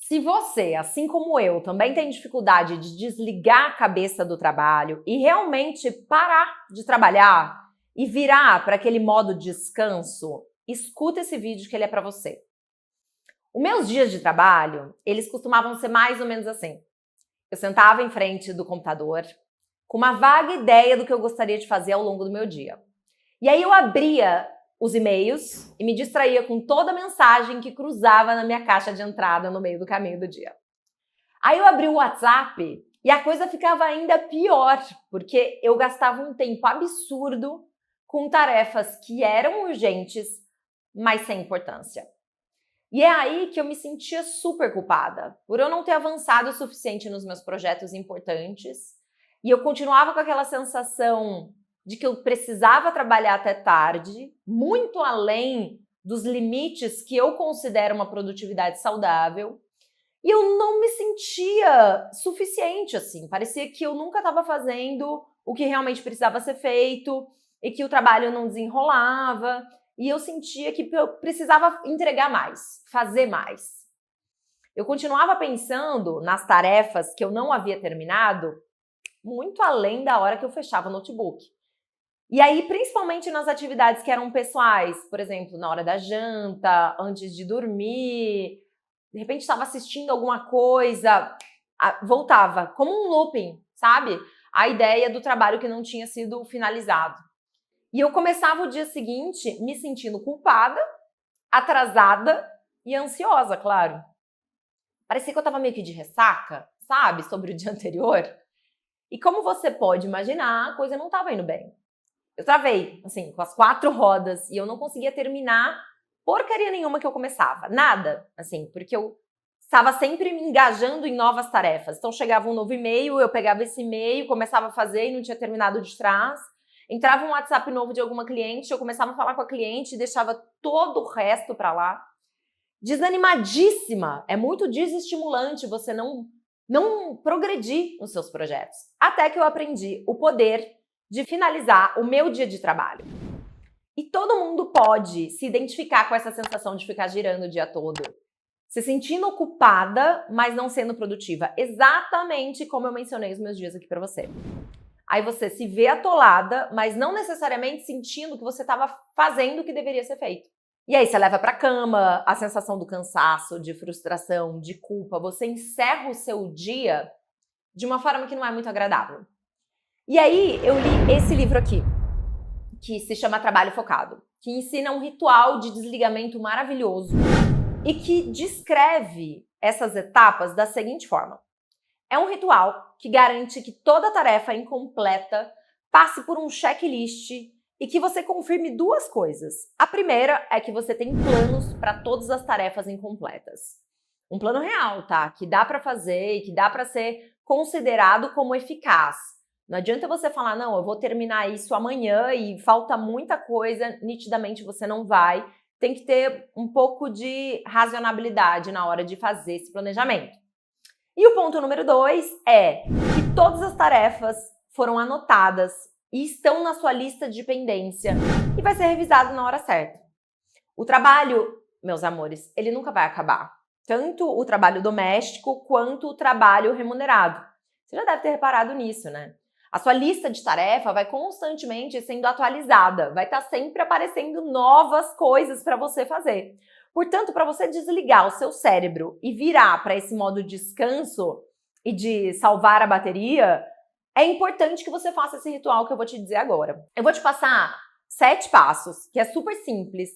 Se você, assim como eu, também tem dificuldade de desligar a cabeça do trabalho e realmente parar de trabalhar e virar para aquele modo descanso, escuta esse vídeo que ele é para você. Os meus dias de trabalho, eles costumavam ser mais ou menos assim. Eu sentava em frente do computador com uma vaga ideia do que eu gostaria de fazer ao longo do meu dia. E aí eu abria os e-mails e me distraía com toda a mensagem que cruzava na minha caixa de entrada no meio do caminho do dia. Aí eu abri o WhatsApp e a coisa ficava ainda pior, porque eu gastava um tempo absurdo com tarefas que eram urgentes, mas sem importância. E é aí que eu me sentia super culpada, por eu não ter avançado o suficiente nos meus projetos importantes, e eu continuava com aquela sensação de que eu precisava trabalhar até tarde, muito além dos limites que eu considero uma produtividade saudável, e eu não me sentia suficiente assim, parecia que eu nunca estava fazendo o que realmente precisava ser feito, e que o trabalho não desenrolava, e eu sentia que eu precisava entregar mais, fazer mais. Eu continuava pensando nas tarefas que eu não havia terminado, muito além da hora que eu fechava o notebook. E aí, principalmente nas atividades que eram pessoais, por exemplo, na hora da janta, antes de dormir, de repente estava assistindo alguma coisa, voltava, como um looping, sabe? A ideia do trabalho que não tinha sido finalizado. E eu começava o dia seguinte me sentindo culpada, atrasada e ansiosa, claro. Parecia que eu estava meio que de ressaca, sabe? Sobre o dia anterior. E como você pode imaginar, a coisa não estava indo bem. Eu travei, assim, com as 4 rodas e eu não conseguia terminar porcaria nenhuma que eu começava. Nada, assim, porque eu estava sempre me engajando em novas tarefas. Então chegava um novo e-mail, eu pegava esse e-mail, começava a fazer e não tinha terminado de trás. Entrava um WhatsApp novo de alguma cliente, eu começava a falar com a cliente e deixava todo o resto para lá. Desanimadíssima. É muito desestimulante você não progredir nos seus projetos. Até que eu aprendi o poder de finalizar o meu dia de trabalho. E todo mundo pode se identificar com essa sensação de ficar girando o dia todo. Se sentindo ocupada, mas não sendo produtiva. Exatamente como eu mencionei os meus dias aqui para você. Aí você se vê atolada, mas não necessariamente sentindo que você estava fazendo o que deveria ser feito. E aí você leva para a cama a sensação do cansaço, de frustração, de culpa. Você encerra o seu dia de uma forma que não é muito agradável. E aí eu li esse livro aqui, que se chama Trabalho Focado, que ensina um ritual de desligamento maravilhoso e que descreve essas etapas da seguinte forma. É um ritual que garante que toda tarefa incompleta passe por um checklist e que você confirme 2 coisas. A primeira é que você tem planos para todas as tarefas incompletas. Um plano real, tá? Que dá para fazer e que dá para ser considerado como eficaz. Não adianta você falar, não, eu vou terminar isso amanhã e falta muita coisa, nitidamente você não vai. Tem que ter um pouco de racionalidade na hora de fazer esse planejamento. E o ponto número 2 é que todas as tarefas foram anotadas e estão na sua lista de pendência e vai ser revisado na hora certa. O trabalho, meus amores, ele nunca vai acabar. Tanto o trabalho doméstico quanto o trabalho remunerado. Você já deve ter reparado nisso, né? A sua lista de tarefa vai constantemente sendo atualizada, vai estar sempre aparecendo novas coisas para você fazer. Portanto, para você desligar o seu cérebro e virar para esse modo descanso e de salvar a bateria, é importante que você faça esse ritual que eu vou te dizer agora. Eu vou te passar 7 passos, que é super simples,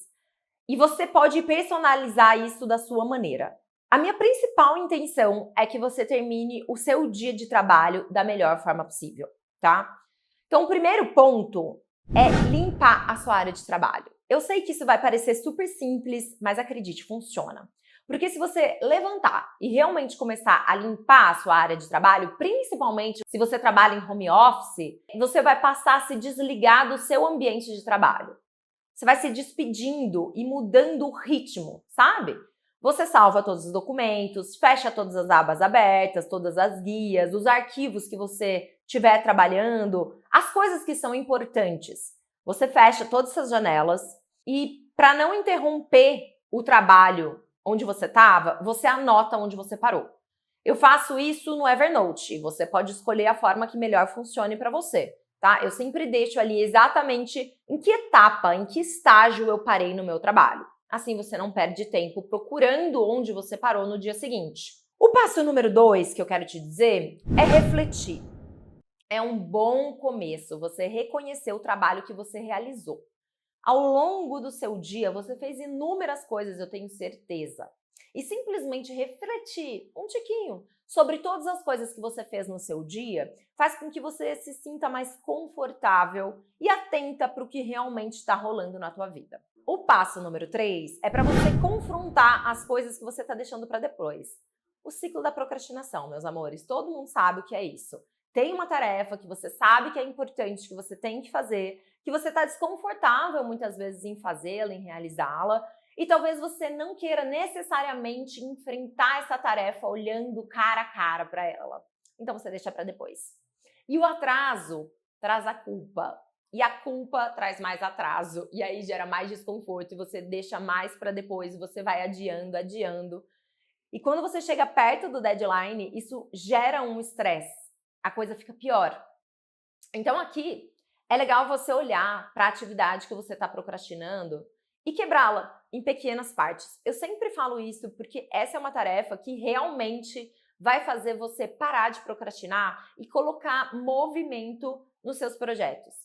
e você pode personalizar isso da sua maneira. A minha principal intenção é que você termine o seu dia de trabalho da melhor forma possível, tá? Então, o primeiro ponto é limpar a sua área de trabalho. Eu sei que isso vai parecer super simples, mas acredite, funciona. Porque se você levantar e realmente começar a limpar a sua área de trabalho, principalmente se você trabalha em home office, você vai passar a se desligar do seu ambiente de trabalho. Você vai se despedindo e mudando o ritmo, sabe? Você salva todos os documentos, fecha todas as abas abertas, todas as guias, os arquivos que você estiver trabalhando, as coisas que são importantes. Você fecha todas essas janelas e, para não interromper o trabalho onde você estava, você anota onde você parou. Eu faço isso no Evernote. Você pode escolher a forma que melhor funcione para você, tá? Eu sempre deixo ali exatamente em que etapa, em que estágio eu parei no meu trabalho. Assim você não perde tempo procurando onde você parou no dia seguinte. O passo número 2 que eu quero te dizer é refletir. É um bom começo você reconhecer o trabalho que você realizou. Ao longo do seu dia, você fez inúmeras coisas, eu tenho certeza. E simplesmente refletir um tiquinho sobre todas as coisas que você fez no seu dia faz com que você se sinta mais confortável e atenta para o que realmente está rolando na tua vida. O passo número 3 é para você confrontar as coisas que você está deixando para depois. O ciclo da procrastinação, meus amores, todo mundo sabe o que é isso. Tem uma tarefa que você sabe que é importante, que você tem que fazer, que você está desconfortável muitas vezes em fazê-la, em realizá-la, e talvez você não queira necessariamente enfrentar essa tarefa olhando cara a cara para ela. Então você deixa para depois. E o atraso traz a culpa. E a culpa traz mais atraso. E aí gera mais desconforto e você deixa mais para depois, e você vai adiando, adiando. E quando você chega perto do deadline, isso gera um estresse. A coisa fica pior. Então aqui é legal você olhar para a atividade que você está procrastinando e quebrá-la em pequenas partes. Eu sempre falo isso porque essa é uma tarefa que realmente vai fazer você parar de procrastinar e colocar movimento nos seus projetos.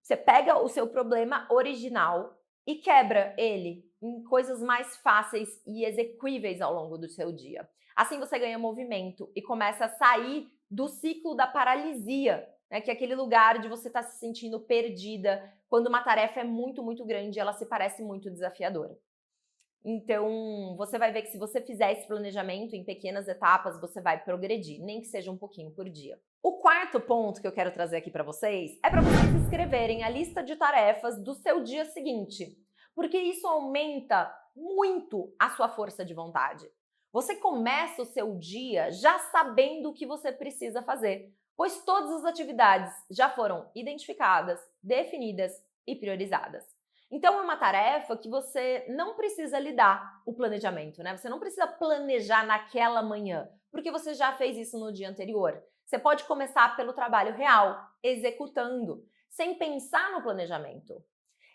Você pega o seu problema original e quebra ele em coisas mais fáceis e execuíveis ao longo do seu dia. Assim você ganha movimento e começa a sair do ciclo da paralisia, né, que é aquele lugar de você estar se sentindo perdida quando uma tarefa é muito, muito grande e ela se parece muito desafiadora. Então, você vai ver que se você fizer esse planejamento em pequenas etapas, você vai progredir, nem que seja um pouquinho por dia. O quarto ponto que eu quero trazer aqui para vocês é para vocês escreverem a lista de tarefas do seu dia seguinte, porque isso aumenta muito a sua força de vontade. Você começa o seu dia já sabendo o que você precisa fazer, pois todas as atividades já foram identificadas, definidas e priorizadas. Então, é uma tarefa que você não precisa lidar o planejamento, né? Você não precisa planejar naquela manhã, porque você já fez isso no dia anterior. Você pode começar pelo trabalho real, executando, sem pensar no planejamento.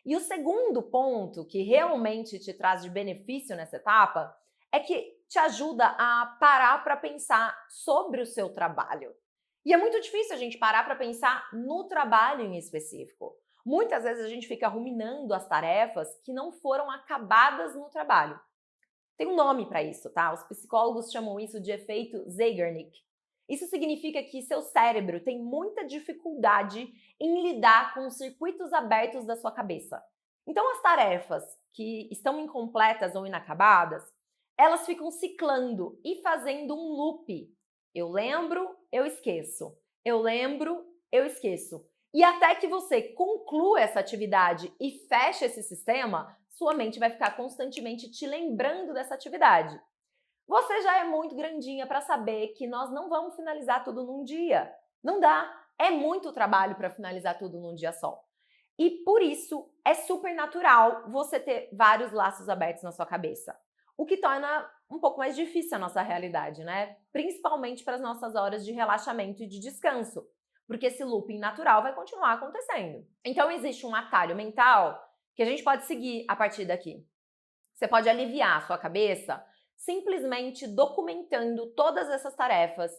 E o segundo ponto que realmente te traz de benefício nessa etapa é que te ajuda a parar para pensar sobre o seu trabalho. E é muito difícil a gente parar para pensar no trabalho em específico. Muitas vezes a gente fica ruminando as tarefas que não foram acabadas no trabalho. Tem um nome para isso, tá? Os psicólogos chamam isso de efeito Zeigarnik. Isso significa que seu cérebro tem muita dificuldade em lidar com os circuitos abertos da sua cabeça. Então, as tarefas que estão incompletas ou inacabadas, elas ficam ciclando e fazendo um loop. Eu lembro, eu esqueço. Eu lembro, eu esqueço. E até que você conclua essa atividade e feche esse sistema, sua mente vai ficar constantemente te lembrando dessa atividade. Você já é muito grandinha para saber que nós não vamos finalizar tudo num dia. Não dá. É muito trabalho para finalizar tudo num dia só. E por isso é super natural você ter vários laços abertos na sua cabeça. O que torna um pouco mais difícil a nossa realidade, né? Principalmente para as nossas horas de relaxamento e de descanso. Porque esse looping natural vai continuar acontecendo. Então existe um atalho mental que a gente pode seguir a partir daqui. Você pode aliviar a sua cabeça simplesmente documentando todas essas tarefas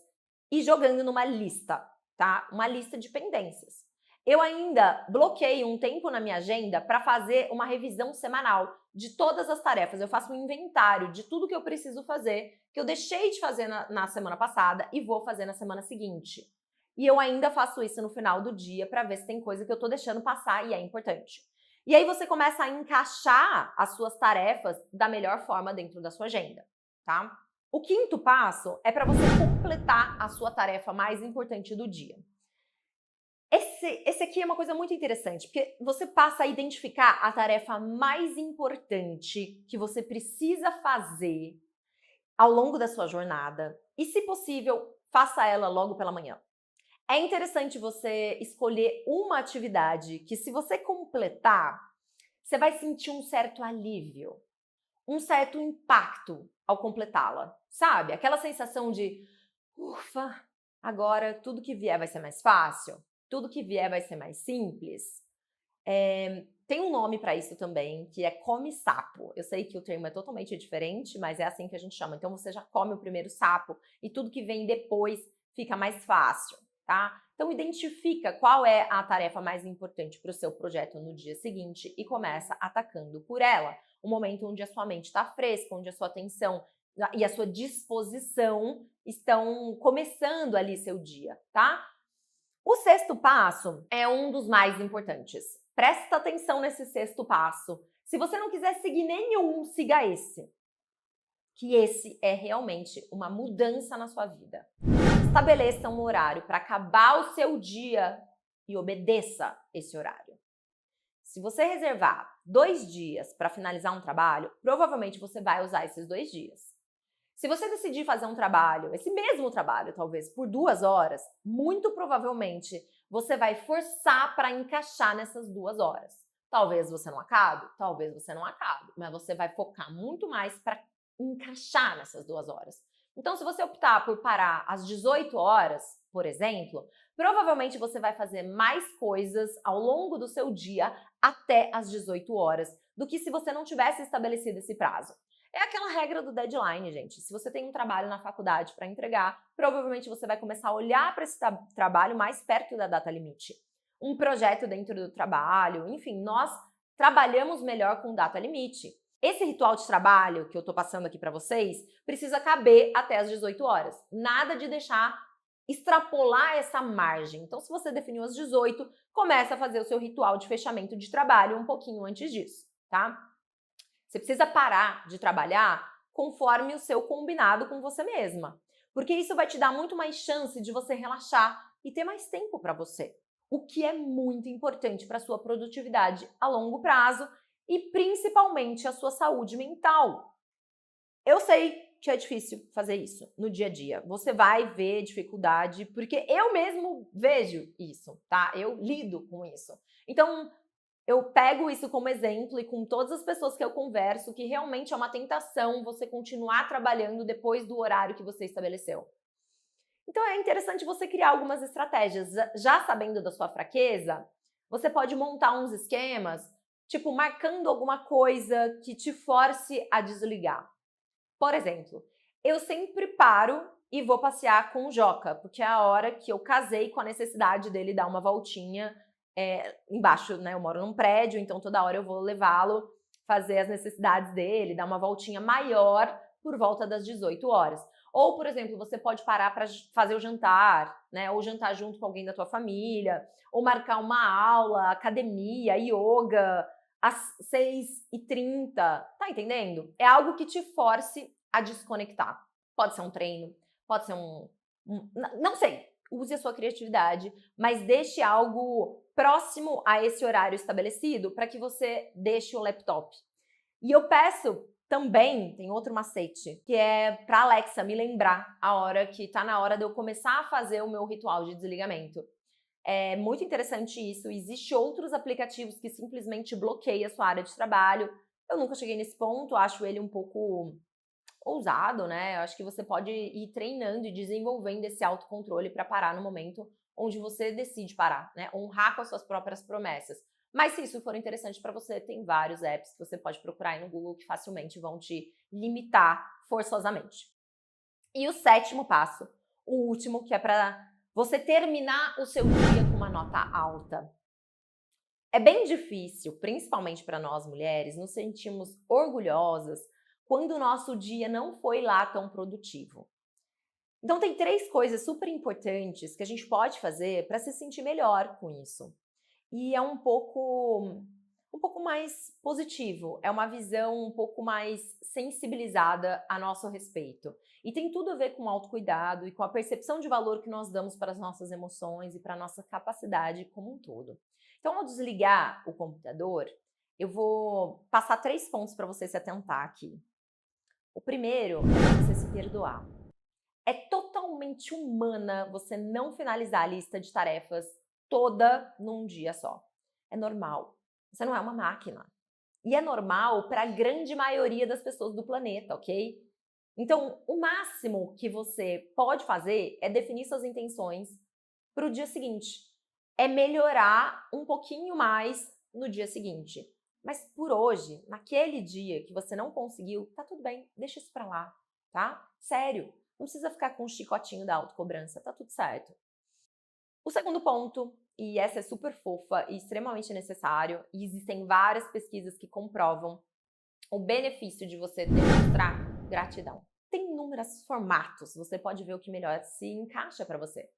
e jogando numa lista, tá? Uma lista de pendências. Eu ainda bloqueio um tempo na minha agenda para fazer uma revisão semanal de todas as tarefas. Eu faço um inventário de tudo que eu preciso fazer, que eu deixei de fazer na semana passada e vou fazer na semana seguinte. E eu ainda faço isso no final do dia para ver se tem coisa que eu estou deixando passar e é importante. E aí você começa a encaixar as suas tarefas da melhor forma dentro da sua agenda, tá? O quinto passo é para você completar a sua tarefa mais importante do dia. Esse aqui é uma coisa muito interessante, porque você passa a identificar a tarefa mais importante que você precisa fazer ao longo da sua jornada e, se possível, faça ela logo pela manhã. É interessante você escolher uma atividade que, se você completar, você vai sentir um certo alívio. um certo impacto ao completá-la, sabe? Aquela sensação de, ufa, agora tudo que vier vai ser mais fácil, tudo que vier vai ser mais simples. Tem um nome para isso também, que é come sapo. Eu sei que o termo é totalmente diferente, mas é assim que a gente chama. Então você já come o primeiro sapo e tudo que vem depois fica mais fácil, tá? Então identifica qual é a tarefa mais importante para o seu projeto no dia seguinte e começa atacando por ela. Um momento onde a sua mente está fresca, onde a sua atenção e a sua disposição estão começando ali seu dia, tá? O sexto passo é um dos mais importantes. Presta atenção nesse sexto passo. Se você não quiser seguir nenhum, siga esse. Que esse é realmente uma mudança na sua vida. Estabeleça um horário para acabar o seu dia e obedeça esse horário. Se você reservar 2 dias para finalizar um trabalho, provavelmente você vai usar esses 2 dias. Se você decidir fazer um trabalho, esse mesmo trabalho, talvez, por 2 horas, muito provavelmente você vai forçar para encaixar nessas 2 horas. Talvez você não acabe, mas você vai focar muito mais para encaixar nessas 2 horas. Então, se você optar por parar às 18 horas, por exemplo, provavelmente você vai fazer mais coisas ao longo do seu dia até às 18 horas do que se você não tivesse estabelecido esse prazo. É aquela regra do deadline, gente. Se você tem um trabalho na faculdade para entregar, provavelmente você vai começar a olhar para esse trabalho mais perto da data limite. Um projeto dentro do trabalho, enfim, nós trabalhamos melhor com data limite. Esse ritual de trabalho que eu estou passando aqui para vocês precisa caber até as 18 horas. Nada de deixar extrapolar essa margem. Então, se você definiu às 18, começa a fazer o seu ritual de fechamento de trabalho um pouquinho antes disso, tá? Você precisa parar de trabalhar conforme o seu combinado com você mesma, porque isso vai te dar muito mais chance de você relaxar e ter mais tempo para você, o que é muito importante para a sua produtividade a longo prazo e principalmente a sua saúde mental. Eu sei que é difícil fazer isso no dia a dia. Você vai ver dificuldade, porque eu mesmo vejo isso, tá? Eu lido com isso. Então, eu pego isso como exemplo e com todas as pessoas que eu converso, que realmente é uma tentação você continuar trabalhando depois do horário que você estabeleceu. Então é interessante você criar algumas estratégias. Já sabendo da sua fraqueza, você pode montar uns esquemas, tipo marcando alguma coisa que te force a desligar. Por exemplo, eu sempre paro e vou passear com o Joca, porque é a hora que eu casei com a necessidade dele dar uma voltinha embaixo, né? Eu moro num prédio, então toda hora eu vou levá-lo, fazer as necessidades dele, dar uma voltinha maior por volta das 18 horas. Ou, por exemplo, você pode parar para fazer o jantar, né? Ou jantar junto com alguém da tua família, ou marcar uma aula, academia, yoga, às 6h30, tá entendendo? É algo que te force a desconectar. Pode ser um treino, pode ser não sei, use a sua criatividade, mas deixe algo próximo a esse horário estabelecido para que você deixe o laptop. E eu peço também, tem outro macete, que é para Alexa me lembrar a hora que tá na hora de eu começar a fazer o meu ritual de desligamento. É muito interessante isso. Existem outros aplicativos que simplesmente bloqueiam a sua área de trabalho. Eu nunca cheguei nesse ponto, acho ele um pouco ousado, né? Eu acho que você pode ir treinando e desenvolvendo esse autocontrole para parar no momento onde você decide parar, né? Honrar com as suas próprias promessas. Mas se isso for interessante para você, tem vários apps que você pode procurar aí no Google que facilmente vão te limitar forçosamente. E o sétimo passo, o último, que é para você terminar o seu dia com uma nota alta. É bem difícil, principalmente para nós mulheres, nos sentirmos orgulhosas quando o nosso dia não foi lá tão produtivo. Então tem 3 coisas super importantes que a gente pode fazer para se sentir melhor com isso. E é um pouco mais positivo, é uma visão um pouco mais sensibilizada a nosso respeito. E tem tudo a ver com o autocuidado e com a percepção de valor que nós damos para as nossas emoções e para a nossa capacidade como um todo. Então, ao desligar o computador, eu vou passar 3 pontos para você se atentar aqui. O primeiro é você se perdoar. É totalmente humana você não finalizar a lista de tarefas toda num dia só. É normal. Você não é uma máquina. E é normal para a grande maioria das pessoas do planeta, ok? Então, o máximo que você pode fazer é definir suas intenções para o dia seguinte. É melhorar um pouquinho mais no dia seguinte. Mas por hoje, naquele dia que você não conseguiu, tá tudo bem, deixa isso para lá, tá? Sério, não precisa ficar com o chicotinho da autocobrança, tá tudo certo. O segundo ponto, e essa é super fofa e extremamente necessário, e existem várias pesquisas que comprovam o benefício de você demonstrar gratidão. Tem inúmeros formatos, você pode ver o que melhor se encaixa para você.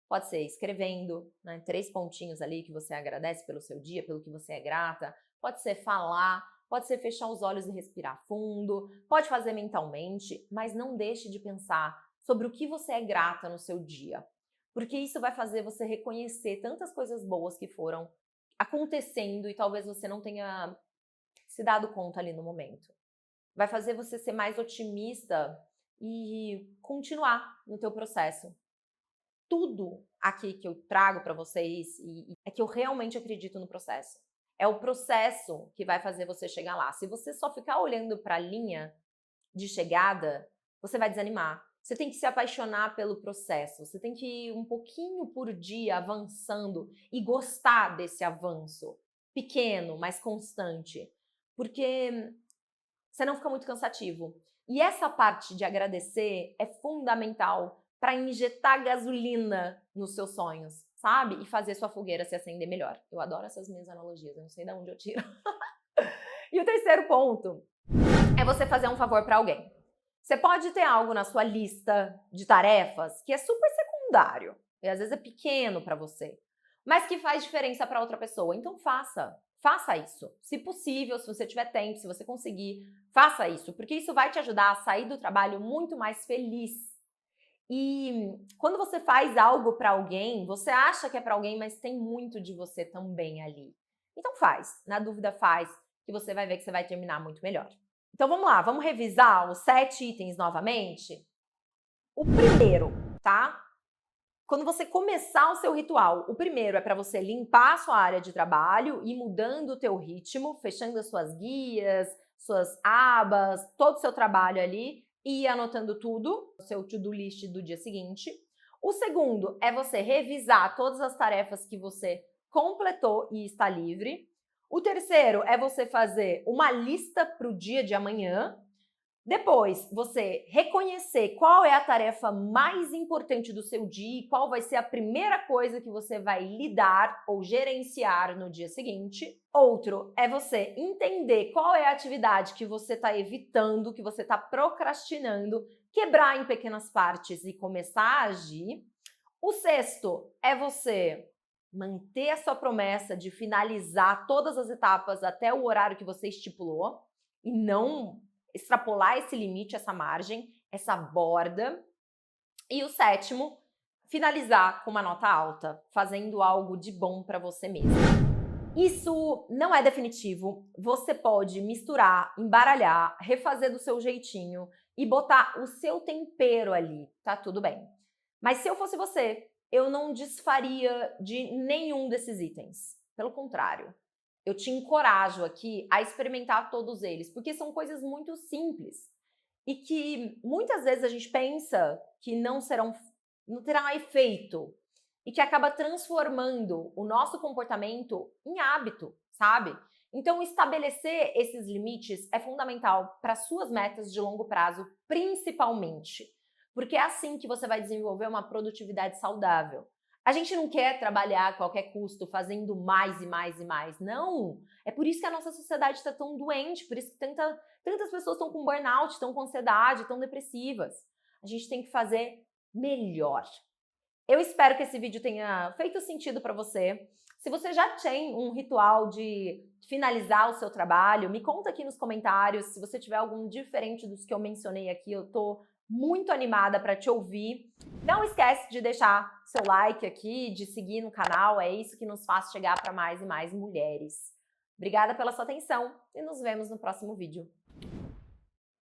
Pode ser escrevendo, né, 3 pontinhos ali que você agradece pelo seu dia, pelo que você é grata. Pode ser falar, pode ser fechar os olhos e respirar fundo, pode fazer mentalmente, mas não deixe de pensar sobre o que você é grata no seu dia. Porque isso vai fazer você reconhecer tantas coisas boas que foram acontecendo e talvez você não tenha se dado conta ali no momento. Vai fazer você ser mais otimista e continuar no teu processo. Tudo aqui que eu trago para vocês é que eu realmente acredito no processo. É o processo que vai fazer você chegar lá. Se você só ficar olhando para a linha de chegada, você vai desanimar. Você tem que se apaixonar pelo processo. Você tem que ir um pouquinho por dia avançando e gostar desse avanço. Pequeno, mas constante. Porque senão fica muito cansativo. E essa parte de agradecer é fundamental para injetar gasolina nos seus sonhos, sabe? E fazer sua fogueira se acender melhor. Eu adoro essas minhas analogias, eu não sei de onde eu tiro. E o terceiro ponto é você fazer um favor para alguém. Você pode ter algo na sua lista de tarefas que é super secundário, e às vezes é pequeno para você, mas que faz diferença para outra pessoa. Então faça isso. Se possível, se você tiver tempo, se você conseguir, faça isso, porque isso vai te ajudar a sair do trabalho muito mais feliz. E quando você faz algo para alguém, você acha que é para alguém, mas tem muito de você também ali. Então faz, na dúvida faz, que você vai ver que você vai terminar muito melhor. Então vamos lá, vamos revisar os 7 itens novamente? O primeiro, tá? Quando você começar o seu ritual, o primeiro é para você limpar a sua área de trabalho e mudando o teu ritmo, fechando as suas guias, suas abas, todo o seu trabalho ali e ir anotando tudo, o seu to-do list do dia seguinte. O segundo é você revisar todas as tarefas que você completou e está livre. O terceiro é você fazer uma lista para o dia de amanhã. Depois, você reconhecer qual é a tarefa mais importante do seu dia e qual vai ser a primeira coisa que você vai lidar ou gerenciar no dia seguinte. Outro é você entender qual é a atividade que você está evitando, que você está procrastinando, quebrar em pequenas partes e começar a agir. O sexto é você manter a sua promessa de finalizar todas as etapas até o horário que você estipulou e não extrapolar esse limite, essa margem, essa borda. E o sétimo, finalizar com uma nota alta, fazendo algo de bom para você mesmo. Isso não é definitivo, você pode misturar, embaralhar, refazer do seu jeitinho e botar o seu tempero ali, tá tudo bem. Mas se eu fosse você, eu não desfaria de nenhum desses itens. Pelo contrário, eu te encorajo aqui a experimentar todos eles, porque são coisas muito simples e que muitas vezes a gente pensa que não terão efeito e que acaba transformando o nosso comportamento em hábito, sabe? Então, estabelecer esses limites é fundamental para suas metas de longo prazo, principalmente, porque é assim que você vai desenvolver uma produtividade saudável. A gente não quer trabalhar a qualquer custo, fazendo mais e mais e mais. Não! É por isso que a nossa sociedade está tão doente, por isso que tantas pessoas estão com burnout, estão com ansiedade, estão depressivas. A gente tem que fazer melhor. Eu espero que esse vídeo tenha feito sentido para você. Se você já tem um ritual de finalizar o seu trabalho, me conta aqui nos comentários. Se você tiver algum diferente dos que eu mencionei aqui, eu tô muito animada para te ouvir. Não esquece de deixar seu like aqui, de seguir no canal, é isso que nos faz chegar para mais e mais mulheres. Obrigada pela sua atenção e nos vemos no próximo vídeo.